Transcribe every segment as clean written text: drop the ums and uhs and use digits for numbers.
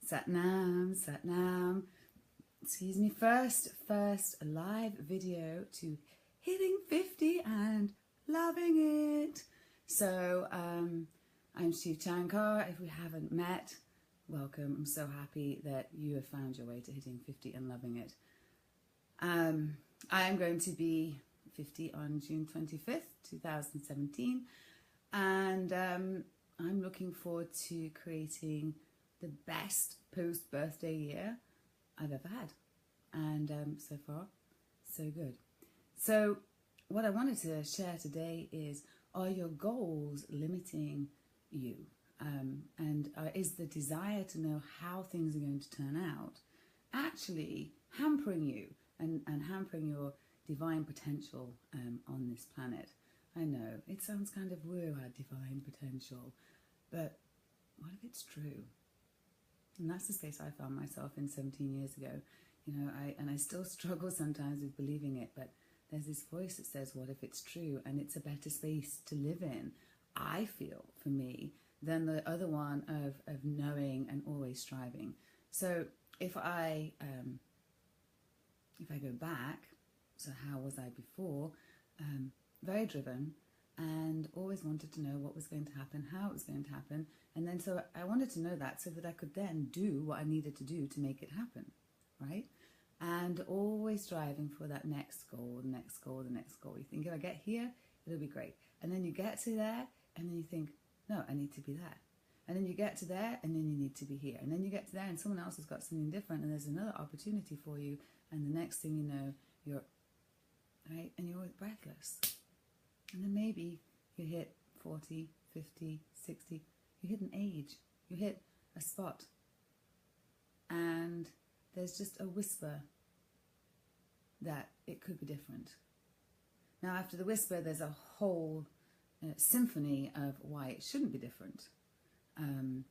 Satnam, Satnam. Excuse me, first live video to hitting 50 and loving it. So I'm Shiv. If we haven't met, welcome. I'm so happy that you have found your way to hitting 50 and loving it. I am going to be 50 on June 25th, 2017, and I'm looking forward to creating the best post-birthday year I've ever had, and so far so good. So what I wanted to share today is, are your goals limiting you, and is the desire to know how things are going to turn out actually hampering you and hampering your divine potential on this planet? I know it sounds kind of woo, our divine potential, but what if it's true? And that's the space I found myself in 17 years ago. You know, I still struggle sometimes with believing it, but there's this voice that says, what if it's true? And it's a better space to live in, I feel, for me, than the other one of knowing and always striving. So if I go back, so how was I before? Very driven, and always wanted to know what was going to happen, how it was going to happen. And then so I wanted to know that so that I could then do what I needed to do to make it happen, right? And always striving for that next goal, the next goal, the next goal. You think, if I get here, it'll be great. And then you get to there, and then you think, no, I need to be there. And then you get to there, and then you need to be here. And then you get to there, and someone else has got something different, and there's another opportunity for you. And the next thing you know, you're, right? And you're breathless. And then maybe you hit 40, 50, 60. You hit an age. You hit a spot. And there's just a whisper that it could be different. Now, after the whisper, there's a whole symphony of why it shouldn't be different. And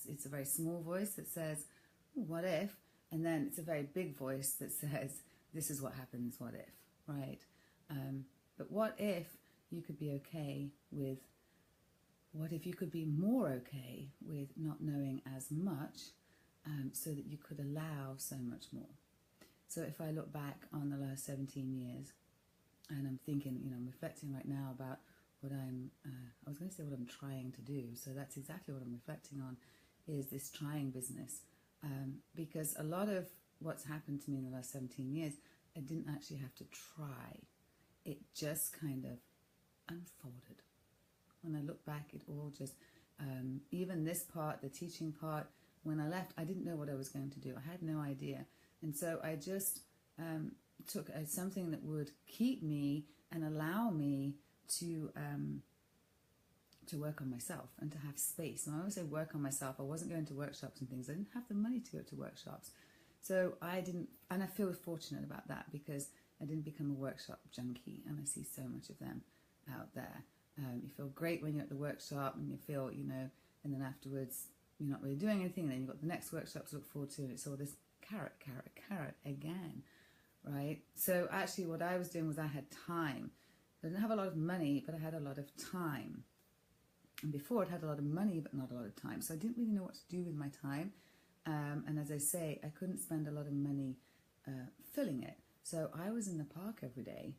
it's a very small voice that says, what if? And then it's a very big voice that says, this is what happens, what if, right? But what if you could be okay with, what if you could be more okay with not knowing as much, so that you could allow so much more? So if I look back on the last 17 years, and I'm thinking, you know, I'm reflecting right now about what I was going to say what I'm trying to do. So that's exactly what I'm reflecting on, is this trying business. Because a lot of what's happened to me in the last 17 years, I didn't actually have to try. It just kind of unfolded. When I look back, it all just, even this part, the teaching part, when I left, I didn't know what I was going to do. I had no idea. And so I just took something that would keep me and allow me to work on myself and to have space. And I always say work on myself. I wasn't going to workshops and things. I didn't have the money to go to workshops. So I didn't, and I feel fortunate about that, because I didn't become a workshop junkie, and I see so much of them out there. You feel great when you're at the workshop, and you feel, you know, and then afterwards you're not really doing anything, and then you've got the next workshop to look forward to, and it's all this carrot again, right? So actually what I was doing was I had time. I didn't have a lot of money, but I had a lot of time. And before, I'd had a lot of money, but not a lot of time. So I didn't really know what to do with my time. And as I say, I couldn't spend a lot of money filling it. So I was in the park every day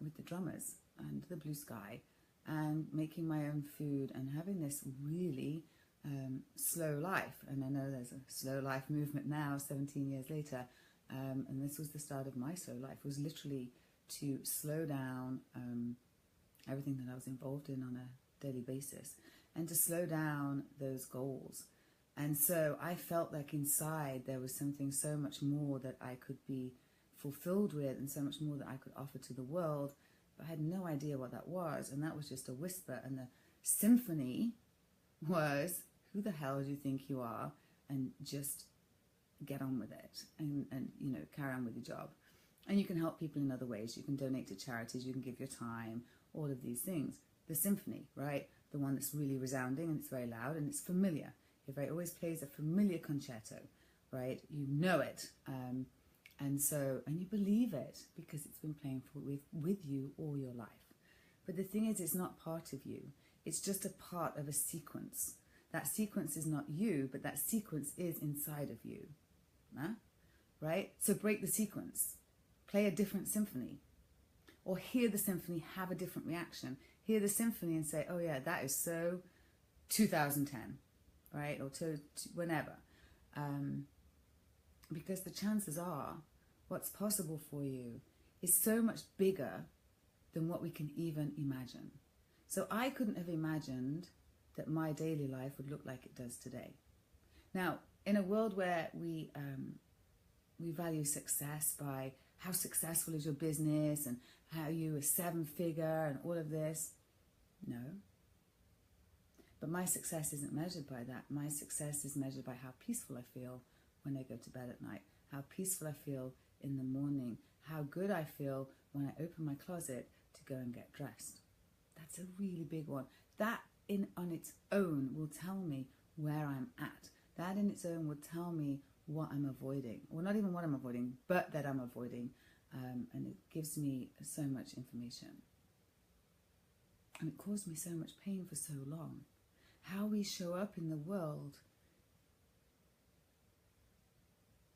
with the drummers under the blue sky, and making my own food and having this really slow life. And I know there's a slow life movement now, 17 years later. And this was the start of my slow life. It was literally to slow down everything that I was involved in on a daily basis, and to slow down those goals. And so I felt like inside there was something so much more that I could be fulfilled with, and so much more that I could offer to the world, but I had no idea what that was. And that was just a whisper. And the symphony was, who the hell do you think you are? And just get on with it, and you know, carry on with your job. And you can help people in other ways. You can donate to charities, you can give your time, all of these things. The symphony, right? The one that's really resounding, and it's very loud, and it's familiar. If it always plays a familiar concerto, right? You know it. And you believe it, because it's been playing with you all your life. But the thing is, it's not part of you. It's just a part of a sequence That sequence is not you, but that sequence is inside of you. Huh? Right? So break the sequence. Play a different symphony. Or hear the symphony, have a different reaction. Hear the symphony and say, oh yeah, that is so 2010, right? Or to whenever. Because the chances are what's possible for you is so much bigger than what we can even imagine. So I couldn't have imagined that my daily life would look like it does today. Now, in a world where we value success by how successful is your business and how you a 7-figure and all of this, no. But my success isn't measured by that. My success is measured by how peaceful I feel when I go to bed at night, how peaceful I feel in the morning, how good I feel when I open my closet to go and get dressed. That's a really big one. That on its own will tell me where I'm at. That in its own will tell me what I'm avoiding. Well, not even what I'm avoiding, but that I'm avoiding. And it gives me so much information. And it caused me so much pain for so long. How we show up in the world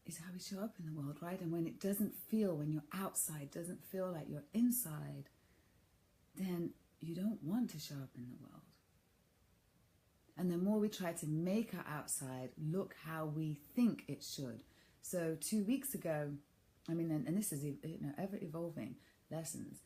is how we show up in the world, right? And when it doesn't feel, when you're outside, doesn't feel like you're inside, then you don't want to show up in the world. And the more we try to make our outside look how we think it should. So 2 weeks ago, I mean, and this is ever evolving lessons.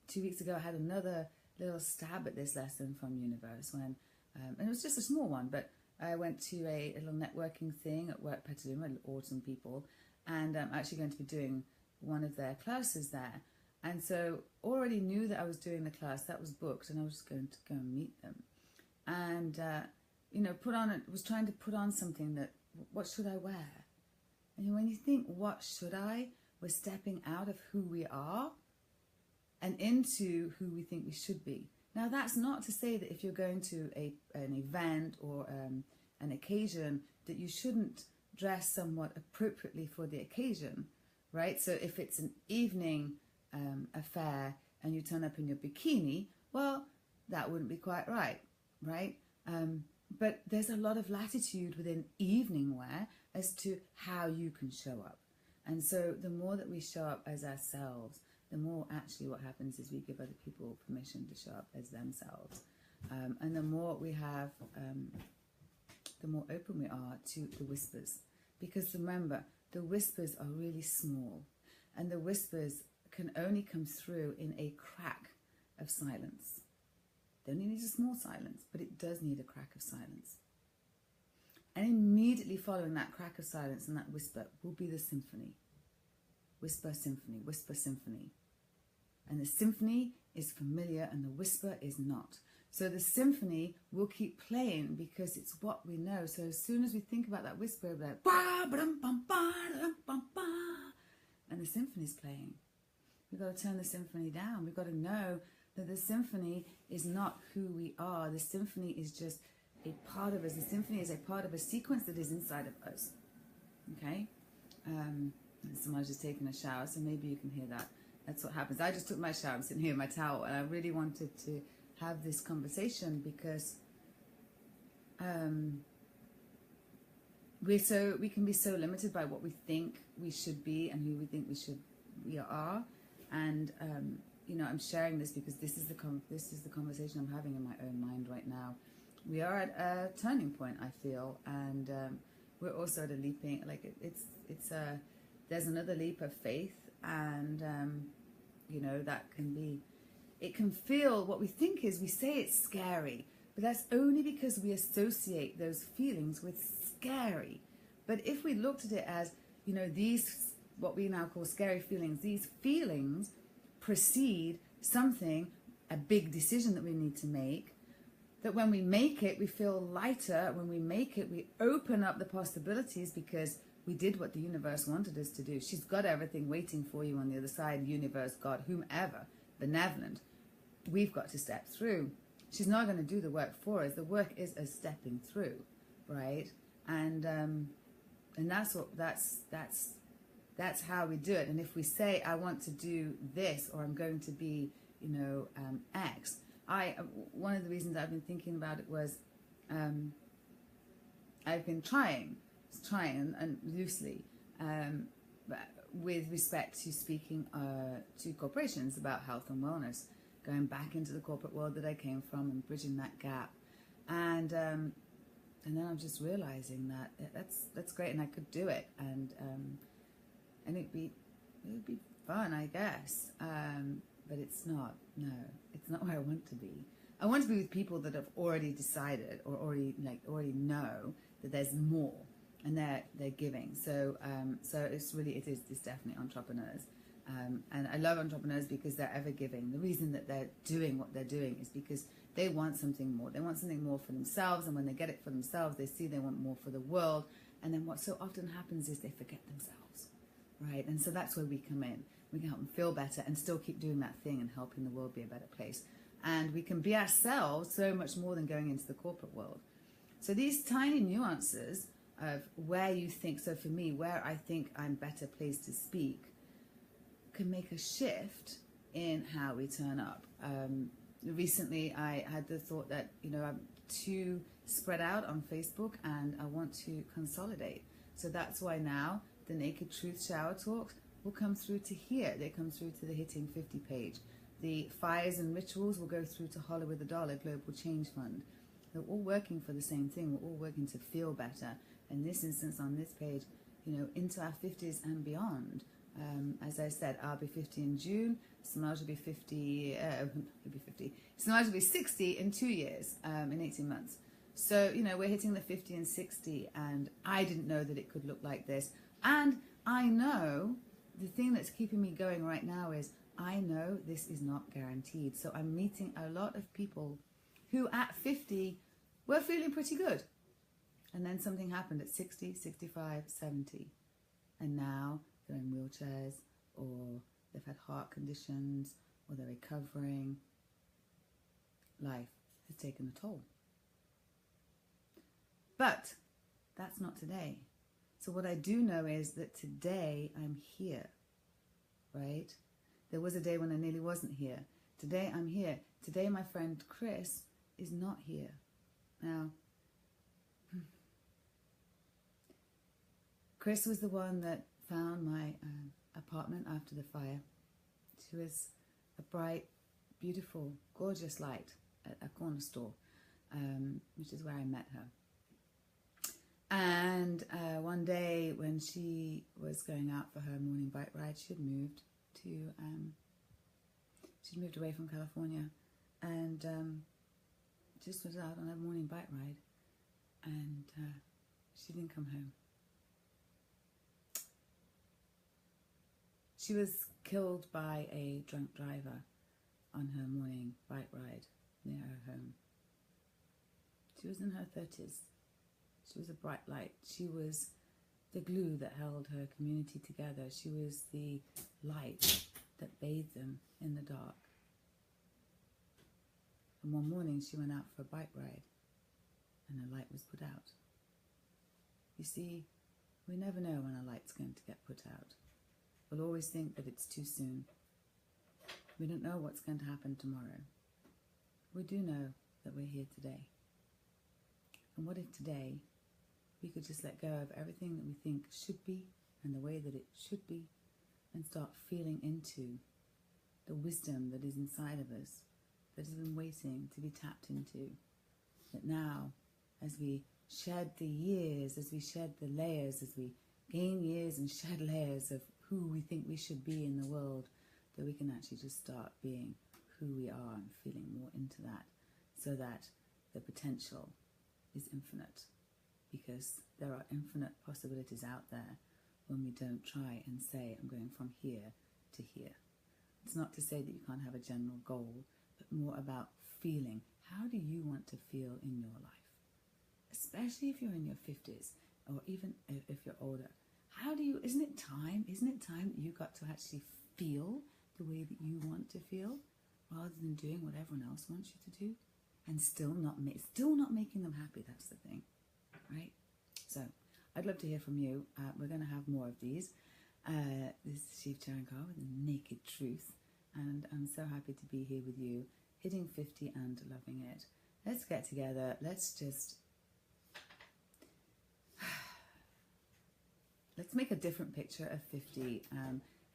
2 weeks ago, I had another little stab at this lesson from Universe when, and it was just a small one, but I went to a little networking thing at work, Petaluma, awesome people, and I'm actually going to be doing one of their classes there. And so already knew that I was doing the class, that was booked, and I was just going to go and meet them. And, was trying to put on something that, what should I wear? And when you think, what should I? We're stepping out of who we are and into who we think we should be. Now, that's not to say that if you're going to an event or an occasion that you shouldn't dress somewhat appropriately for the occasion, right? So if it's an evening affair and you turn up in your bikini, well, that wouldn't be quite right, right? But there's a lot of latitude within evening wear as to how you can show up. And so the more that we show up as ourselves, the more actually what happens is we give other people permission to show up as themselves. And the more we have, the more open we are to the whispers. Because remember, the whispers are really small. And the whispers can only come through in a crack of silence. They only need a small silence, but it does need a crack of silence. And immediately following that crack of silence and that whisper will be the symphony. Whisper, symphony, whisper, symphony. And the symphony is familiar and the whisper is not. So the symphony will keep playing because it's what we know. So as soon as we think about that whisper, we're like, ba, ba-dum, bum, ba, da-dum, bum, ba, and the symphony's playing. We've got to turn the symphony down. We've got to know that the symphony is not who we are. The symphony is just a part of us. The symphony is a part of a sequence that is inside of us. Okay? And someone's just taking a shower, so maybe you can hear that. That's what happens. I just took my shower. I'm sitting here in my towel, and I really wanted to have this conversation because we can be so limited by what we think we should be and who we think we are. And I'm sharing this because this is the conversation I'm having in my own mind right now. We are at a turning point, I feel, and we're also at a leaping. Like there's another leap of faith, and that can be. It can feel what we think is. We say it's scary, but that's only because we associate those feelings with scary. But if we looked at it as these what we now call scary feelings, these feelings precede something, a big decision that we need to make, that when we make it, we feel lighter. When we make it, we open up the possibilities because we did what the universe wanted us to do. She's got everything waiting for you on the other side, universe, God, whomever, benevolent. We've got to step through. She's not going to do the work for us. The work is us stepping through, right? And that's how we do it. And if we say, I want to do this, or I'm going to be, X. One of the reasons I've been thinking about it was I've been trying and loosely, but with respect to speaking to corporations about health and wellness, going back into the corporate world that I came from and bridging that gap, and then I'm just realizing that that's great and I could do it, and it would be fun, I guess, but it's not. No, it's not where I want to be. I want to be with people that have already decided or already know that there's more, and they're giving. So it's definitely entrepreneurs, and I love entrepreneurs because they're ever giving. The reason that they're doing what they're doing is because they want something more. They want something more for themselves, and when they get it for themselves, they see they want more for the world. And then what so often happens is they forget themselves, right? And so that's where we come in. We can help them feel better and still keep doing that thing and helping the world be a better place. And we can be ourselves so much more than going into the corporate world. So these tiny nuances of where you think, so for me, where I think I'm better placed to speak, can make a shift in how we turn up. Recently, I had the thought that, I'm too spread out on Facebook and I want to consolidate. So that's why now the Naked Truth Shower Talks will come through to here. They come through to the Hiiting 50 page. The fires and rituals will go through to Hollow with a Dollar Global Change Fund. They're all working for the same thing. We're all working to feel better. In this instance, on this page, into our 50s and beyond. As I said, I'll be 50 in June. Samaj will be 50. He'll be 50. Samaj will be 60 in 2 years, in 18 months. So, we're hitting the 50 and 60, and I didn't know that it could look like this. And I know the thing that's keeping me going right now is I know this is not guaranteed. So I'm meeting a lot of people who at 50 were feeling pretty good. And then something happened at 60, 65, 70. And now they're in wheelchairs, or they've had heart conditions, or they're recovering. Life has taken a toll. But that's not today. So what I do know is that today I'm here, right? There was a day when I nearly wasn't here. Today I'm here. Today my friend Chris is not here. Now, Chris was the one that found my apartment after the fire. She was a bright, beautiful, gorgeous light at a corner store, which is where I met her. And one day when she was going out for her morning bike ride, she'd moved away from California, and just was out on her morning bike ride, and she didn't come home. She was killed by a drunk driver on her morning bike ride near her home. She was in her 30s. She was a bright light. She was the glue that held her community together. She was the light that bathed them in the dark. And one morning she went out for a bike ride and her light was put out. You see, we never know when a light's going to get put out. We'll always think that it's too soon. We don't know what's going to happen tomorrow. We do know that we're here today. And what if today we could just let go of everything that we think should be and the way that it should be, and start feeling into the wisdom that is inside of us, that has been waiting to be tapped into. That now, as we shed the years, as we shed the layers, as we gain years and shed layers of who we think we should be in the world, that we can actually just start being who we are and feeling more into that, so that the potential is infinite. Because there are infinite possibilities out there when we don't try and say, I'm going from here to here. It's not to say that you can't have a general goal, but more about feeling. How do you want to feel in your life? Especially if you're in your 50s, or even if you're older. Isn't it time that you got to actually feel the way that you want to feel, rather than doing what everyone else wants you to do, and still not making them happy? That's the thing. Right? So I'd love to hear from you. We're going to have more of these. This is Shiv with the Naked Truth, and I'm so happy to be here with you, hitting 50 and loving it. let's get together. Let's make a different picture of 50.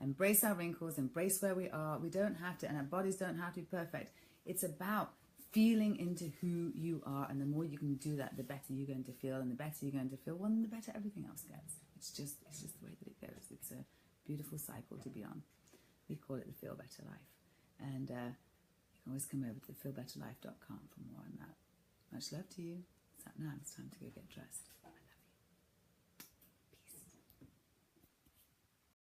Embrace our wrinkles, embrace where we are. We don't have to, and our bodies don't have to be perfect. It's about feeling into who you are, and the more you can do that, the better you're going to feel, and the better you're going to feel, well, then the better everything else gets. It's just the way that it goes. It's a beautiful cycle to be on. We call it the Feel Better Life. And you can always come over to feelbetterlife.com for more on that. Much love to you. Now it's time to go get dressed.